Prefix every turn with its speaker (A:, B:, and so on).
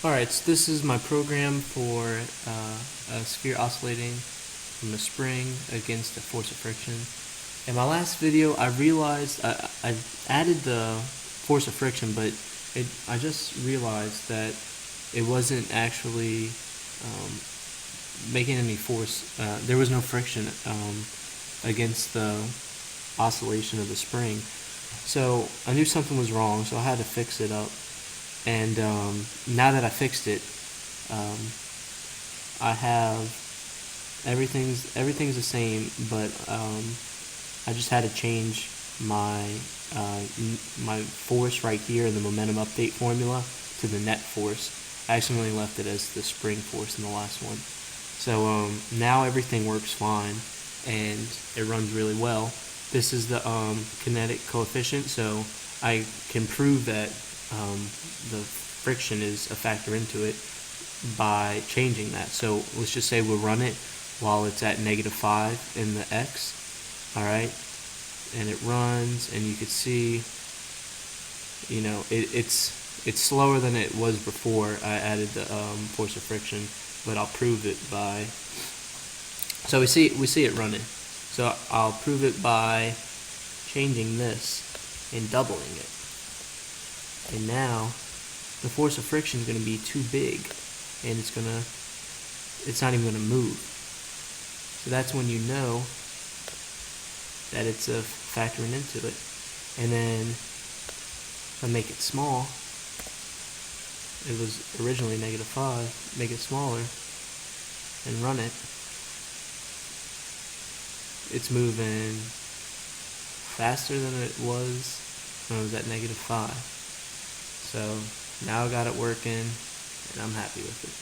A: Alright, so this is my program for a sphere oscillating from a spring against a force of friction. In my last video, I realized I added the force of friction, but I just realized that it wasn't actually making any force. There was no friction against the oscillation of the spring. So I knew something was wrong, so I had to fix it up. And now that I fixed it, I have everything's the same, but I just had to change my my force right here in the momentum update formula to the net force. I accidentally left it as the spring force in the last one. So now everything works fine and it runs really well. This is the kinetic coefficient, so I can prove that the friction is a factor into it by changing that. So let's just say we'll run it while it's at -5 in the x, alright, and it runs, and you can see, you know, it's slower than it was before I added the force of friction, but I'll prove it by, so we see it running. So I'll prove it by changing this and doubling it. And now the force of friction is going to be too big, and it's not even going to move. So that's when you know that it's factoring into it. And then if I make it small, it was originally -5, make it smaller and run it, it's moving faster than it was when it was at -5. So now I got it working, and I'm happy with it.